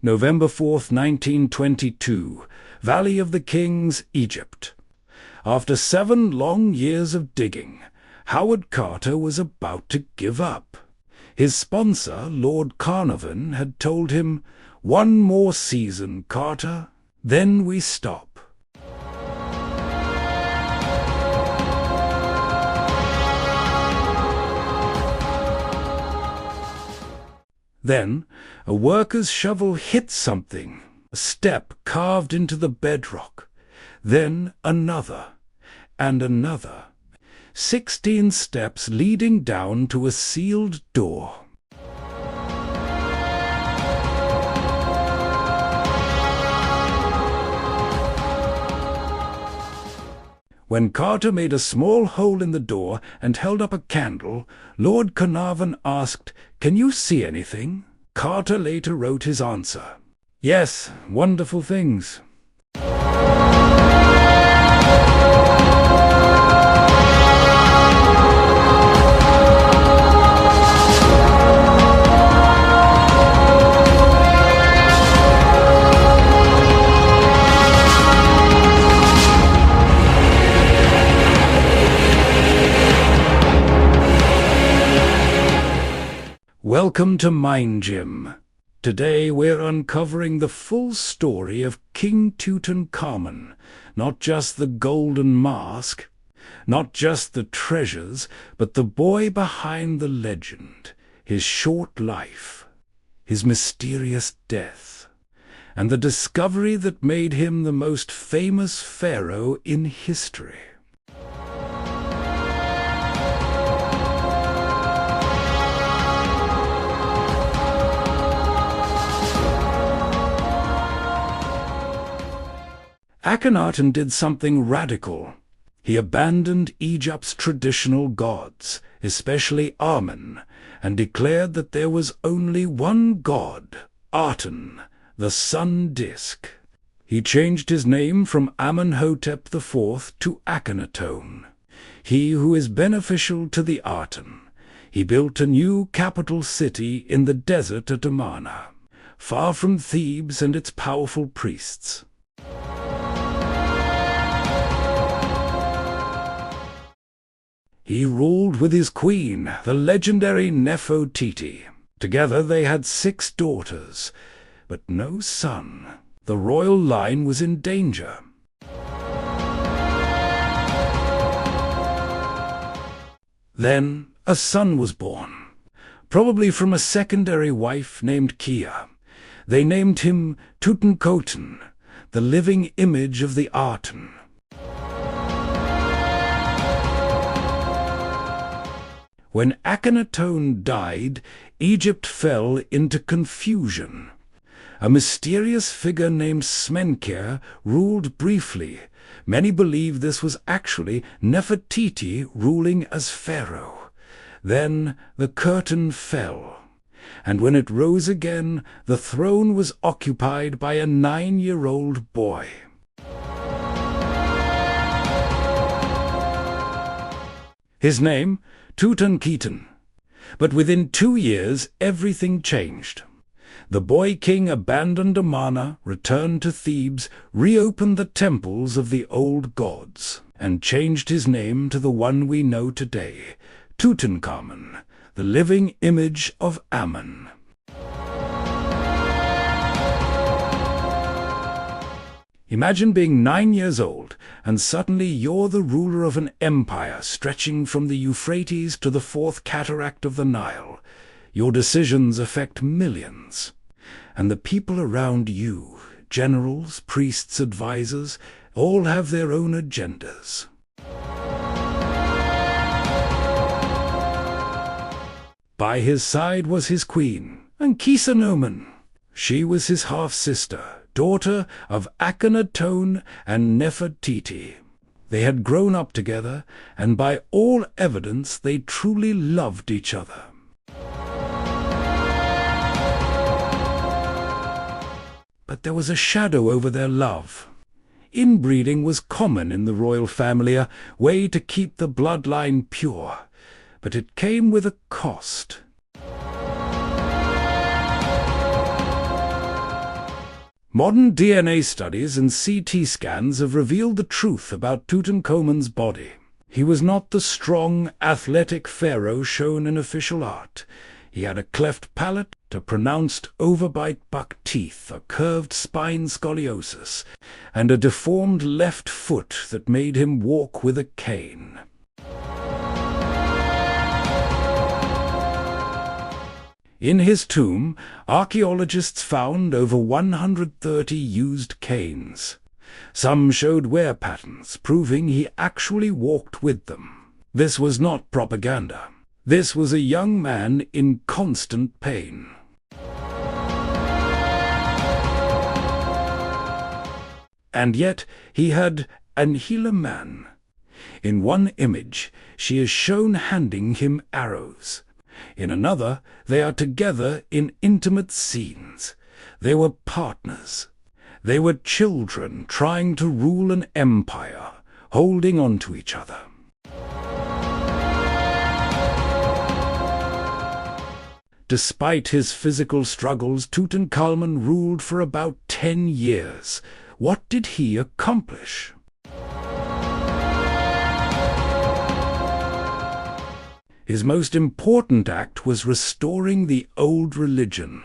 November 4th, 1922, Valley of the Kings, Egypt. After 7 long years of digging, Howard Carter was about to give up. His sponsor, Lord Carnarvon, had told him, "One more season, Carter, then we stop." Then, a worker's shovel hit something, a step carved into the bedrock. Then another, and another. 16 steps leading down to a sealed door. When Carter made a small hole in the door and held up a candle, Lord Carnarvon asked, "Can you see anything?" Carter later wrote his answer, "Yes, wonderful things." Welcome to MindGym. Today we're uncovering the full story of King Tutankhamun, not just the golden mask, not just the treasures, but the boy behind the legend, his short life, his mysterious death, and the discovery that made him the most famous pharaoh in history. Akhenaten did something radical. He abandoned Egypt's traditional gods, especially Amun, and declared that there was only one god, Aten, the sun disk. He changed his name from Amenhotep IV to Akhenaten, he who is beneficial to the Aten. He built a new capital city in the desert at Amarna, far from Thebes and its powerful priests. He ruled with his queen, the legendary Nefertiti. Together they had 6 daughters, but no son. The royal line was in danger. Then a son was born, probably from a secondary wife named Kia. They named him Tutankhamun, the living image of the Aten. When Akhenaten died, Egypt fell into confusion. A mysterious figure named Smenkhare ruled briefly. Many believe this was actually Nefertiti ruling as pharaoh. Then the curtain fell, and when it rose again, the throne was occupied by a 9-year-old boy. His name? Tutankhamun. But within 2 years, everything changed. The boy king abandoned Amarna, returned to Thebes, reopened the temples of the old gods, and changed his name to the one we know today, Tutankhamun, the living image of Amun. Imagine being 9 years old, and suddenly you're the ruler of an empire stretching from the Euphrates to the 4th cataract of the Nile. Your decisions affect millions. And the people around you, generals, priests, advisors, all have their own agendas. By his side was his queen, Akhenaten. She was his half-sister, daughter of Akhenaten and Nefertiti. They had grown up together, and by all evidence they truly loved each other. But there was a shadow over their love. Inbreeding was common in the royal family, a way to keep the bloodline pure, but it came with a cost. Modern DNA studies and CT scans have revealed the truth about Tutankhamun's body. He was not the strong, athletic pharaoh shown in official art. He had a cleft palate, a pronounced overbite buck teeth, a curved spine scoliosis, and a deformed left foot that made him walk with a cane. In his tomb, archaeologists found over 130 used canes. Some showed wear patterns, proving he actually walked with them. This was not propaganda. This was a young man in constant pain. And yet he had an Akhenaten. In one image, she is shown handing him arrows. In another, they are together in intimate scenes. They were partners. They were children trying to rule an empire, holding on to each other. Despite his physical struggles, Tutankhamun ruled for about 10 years. What did he accomplish? His most important act was restoring the old religion.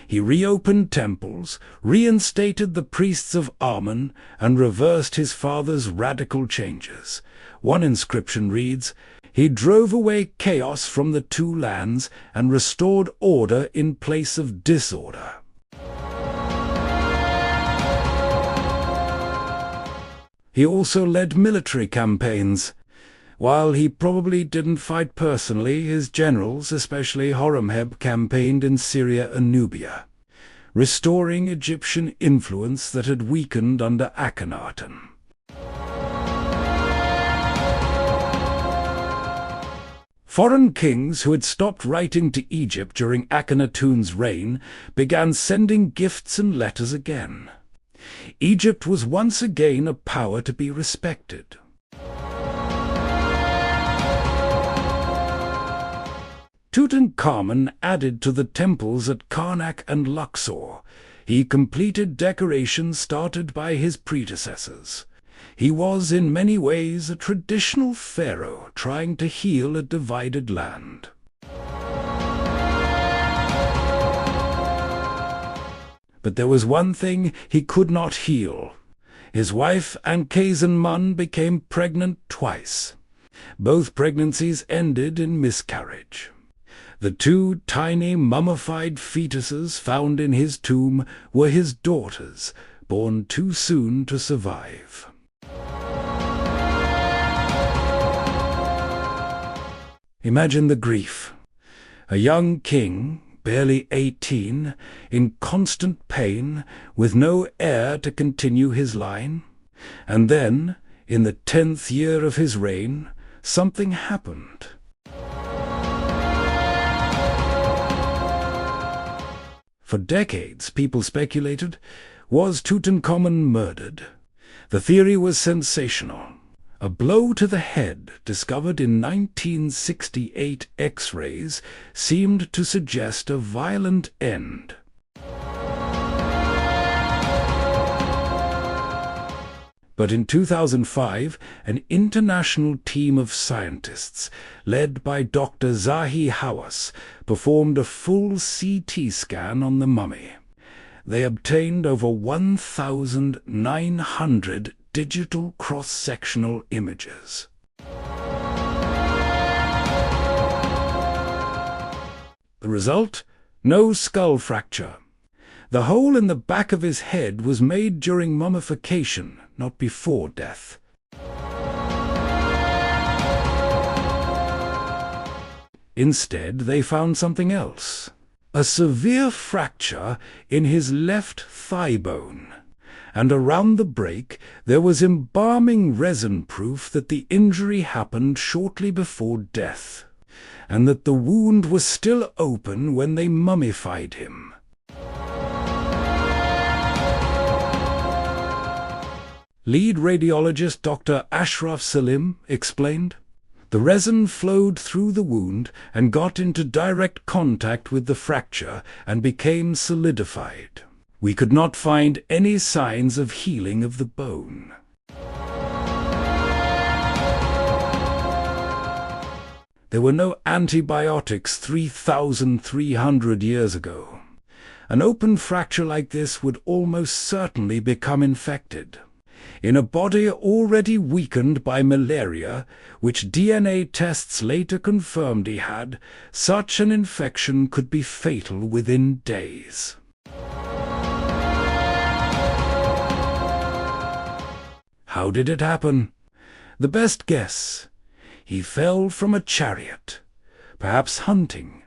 He reopened temples, reinstated the priests of Amun, and reversed his father's radical changes. One inscription reads, "He drove away chaos from the two lands and restored order in place of disorder." He also led military campaigns. While he probably didn't fight personally, his generals, especially Horemheb, campaigned in Syria and Nubia, restoring Egyptian influence that had weakened under Akhenaten. Foreign kings who had stopped writing to Egypt during Akhenaten's reign began sending gifts and letters again. Egypt was once again a power to be respected. Tutankhamun added to the temples at Karnak and Luxor. He completed decorations started by his predecessors. He was in many ways a traditional pharaoh trying to heal a divided land. But there was one thing he could not heal. His wife Akhenaten became pregnant twice. Both pregnancies ended in miscarriage. The two tiny mummified fetuses found in his tomb were his daughters, born too soon to survive. Imagine the grief. A young king, barely 18, in constant pain, with no heir to continue his line. And then, in the 10th year of his reign, something happened. For decades, people speculated, was Tutankhamun murdered? The theory was sensational. A blow to the head, discovered in 1968 X-rays, seemed to suggest a violent end. But in 2005, an international team of scientists, led by Dr. Zahi Hawass, performed a full CT scan on the mummy. They obtained over 1,900 digital cross-sectional images. The result? No skull fracture. The hole in the back of his head was made during mummification, not before death. Instead, they found something else. A severe fracture in his left thigh bone. And around the break there was embalming resin proof that the injury happened shortly before death, and that the wound was still open when they mummified him. Lead radiologist Dr. Ashraf Salim explained, "The resin flowed through the wound and got into direct contact with the fracture and became solidified. We could not find any signs of healing of the bone. There were no antibiotics 3,300 years ago. An open fracture like this would almost certainly become infected. In a body already weakened by malaria, which DNA tests later confirmed he had, such an infection could be fatal within days. How did it happen? The best guess: he fell from a chariot, perhaps hunting,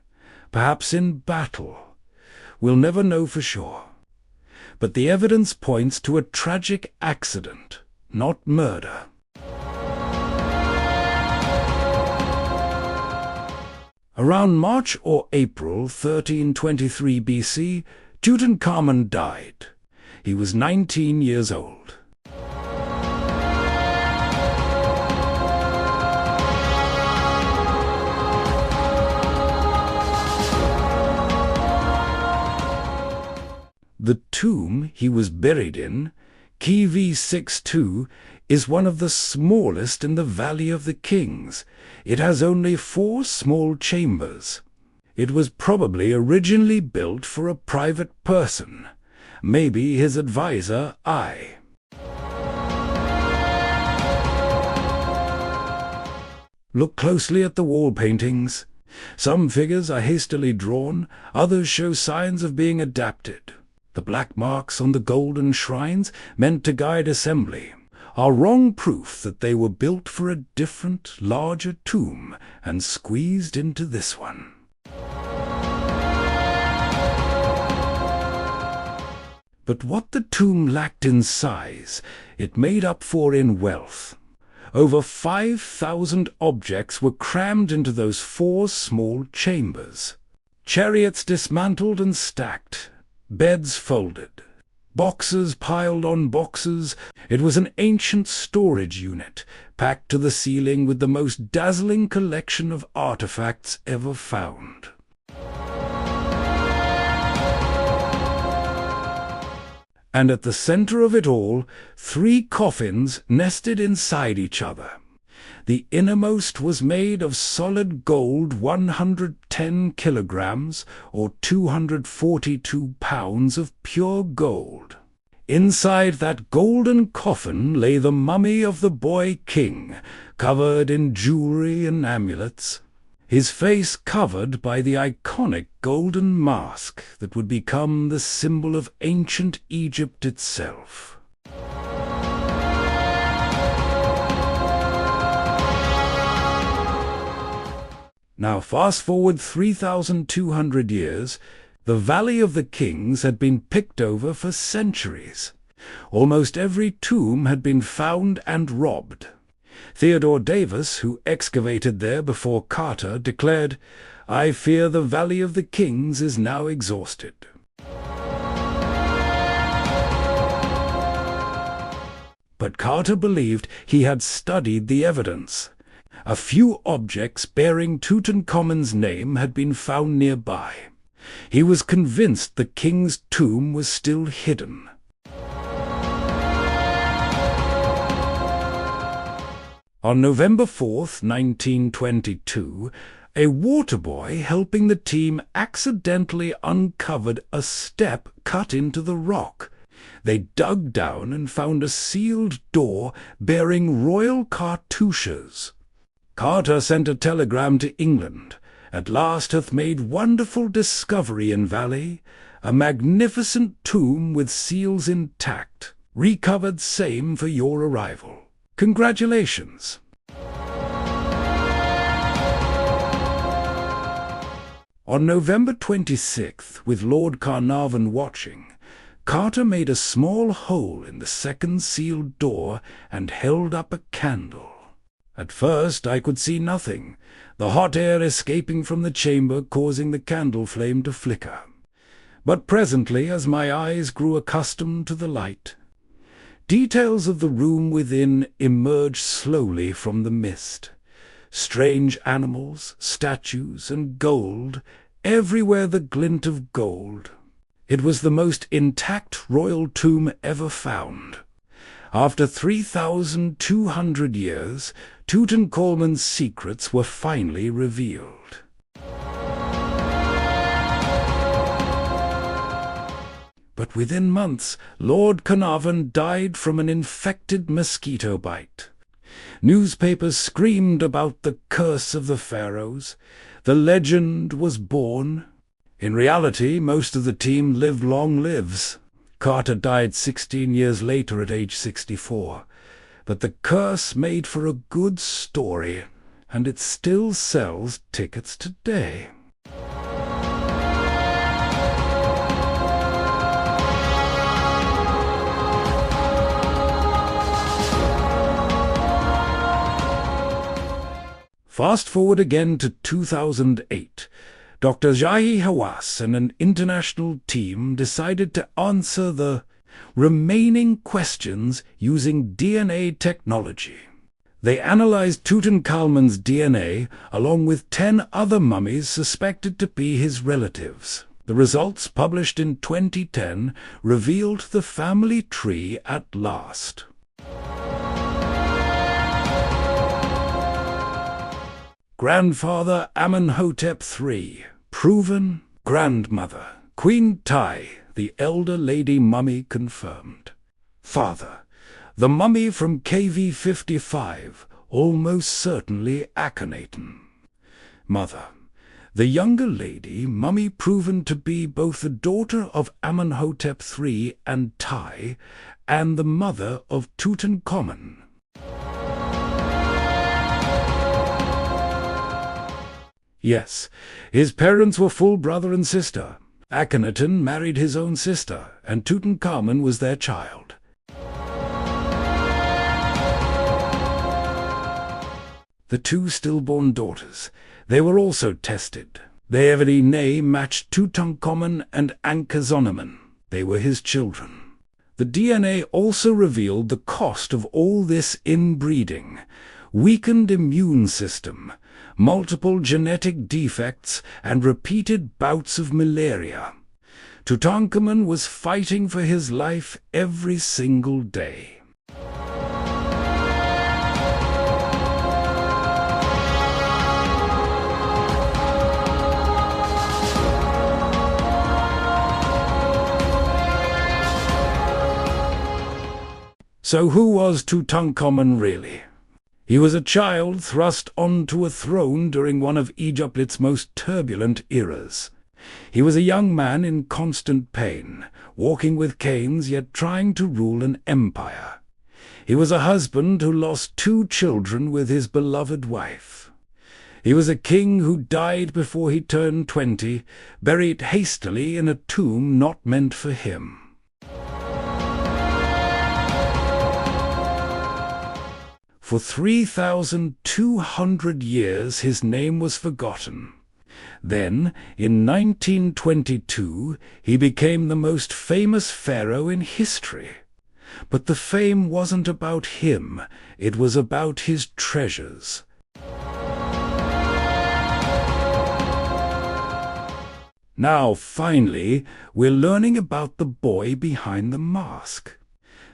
perhaps in battle. We'll never know for sure. But the evidence points to a tragic accident, not murder. Around March or April 1323 BC, Tutankhamun died. He was 19 years old. The tomb he was buried in, KV62, is one of the smallest in the Valley of the Kings. It has only 4 small chambers. It was probably originally built for a private person, maybe his advisor, I. Look closely at the wall paintings. Some figures are hastily drawn, others show signs of being adapted. The black marks on the golden shrines, meant to guide assembly, are wrong proof that they were built for a different, larger tomb and squeezed into this one. But what the tomb lacked in size, it made up for in wealth. Over 5,000 objects were crammed into those 4 small chambers. Chariots dismantled and stacked, beds folded, boxes piled on boxes. It was an ancient storage unit, packed to the ceiling with the most dazzling collection of artifacts ever found. And at the center of it all, 3 coffins nested inside each other. The innermost was made of solid gold 110 kilograms, or 242 pounds of pure gold. Inside that golden coffin lay the mummy of the boy king, covered in jewelry and amulets, his face covered by the iconic golden mask that would become the symbol of ancient Egypt itself. Now fast forward 3,200 years, the Valley of the Kings had been picked over for centuries. Almost every tomb had been found and robbed. Theodore Davis, who excavated there before Carter, declared, "I fear the Valley of the Kings is now exhausted." But Carter believed he had studied the evidence. A few objects bearing Tutankhamun's name had been found nearby. He was convinced the king's tomb was still hidden. On November 4th, 1922, a water boy helping the team accidentally uncovered a step cut into the rock. They dug down and found a sealed door bearing royal cartouches. Carter sent a telegram to England. "At last hath made wonderful discovery in valley, a magnificent tomb with seals intact, recovered same for your arrival. Congratulations." On November 26th, with Lord Carnarvon watching, Carter made a small hole in the second sealed door and held up a candle. At first I could see nothing, the hot air escaping from the chamber causing the candle flame to flicker. But presently, as my eyes grew accustomed to the light, details of the room within emerged slowly from the mist. Strange animals, statues, and gold, everywhere the glint of gold. It was the most intact royal tomb ever found. After 3,200 years, Tutankhamun's secrets were finally revealed. But within months, Lord Akhenaten died from an infected mosquito bite. Newspapers screamed about the curse of the pharaohs. The legend was born. In reality, most of the team lived long lives. Carter died 16 years later at age 64. But the curse made for a good story, and it still sells tickets today. Fast forward again to 2008. Dr. Zahi Hawass and an international team decided to answer the remaining questions using DNA technology. They analyzed Tutankhamun's DNA along with 10 other mummies suspected to be his relatives. The results, published in 2010, revealed the family tree at last. Grandfather Amenhotep III, proven. Grandmother Queen Tai, the elder lady mummy confirmed. Father, the mummy from KV-55, almost certainly Akhenaten. Mother, the younger lady mummy proven to be both the daughter of Amenhotep III and Tai, and the mother of Tutankhamun. Yes, his parents were full brother and sister. Akhenaten married his own sister, and Tutankhamun was their child. The two stillborn daughters, they were also tested. Their DNA matched Tutankhamun and Akhenaten. They were his children. The DNA also revealed the cost of all this inbreeding: weakened immune system, multiple genetic defects, and repeated bouts of malaria. Tutankhamun was fighting for his life every single day. So who was Tutankhamun really? He was a child thrust onto a throne during one of Egypt's most turbulent eras. He was a young man in constant pain, walking with canes yet trying to rule an empire. He was a husband who lost 2 children with his beloved wife. He was a king who died before he turned 20, buried hastily in a tomb not meant for him. For 3,200 years his name was forgotten. Then, in 1922, he became the most famous pharaoh in history. But the fame wasn't about him, it was about his treasures. Now, finally, we're learning about the boy behind the mask.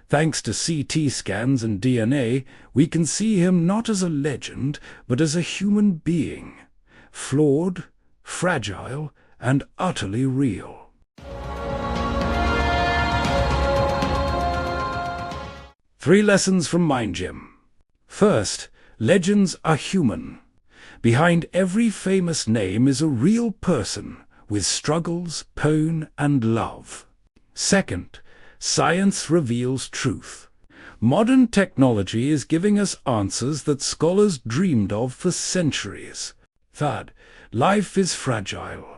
Thanks to CT scans and DNA, we can see him not as a legend, but as a human being, flawed, fragile, and utterly real. Three lessons from MindGym. First, legends are human. Behind every famous name is a real person, with struggles, pain, and love. Second, science reveals truth. Modern technology is giving us answers that scholars dreamed of for centuries. Third, life is fragile.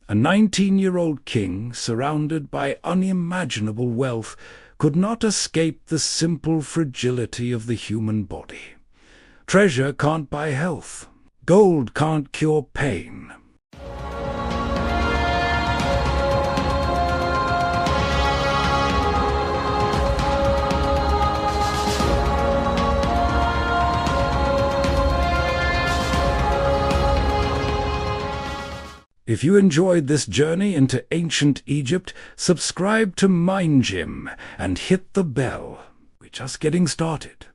A 19-year-old king, surrounded by unimaginable wealth, could not escape the simple fragility of the human body. Treasure can't buy health. Gold can't cure pain. If you enjoyed this journey into ancient Egypt, subscribe to MindGym and hit the bell. We're just getting started.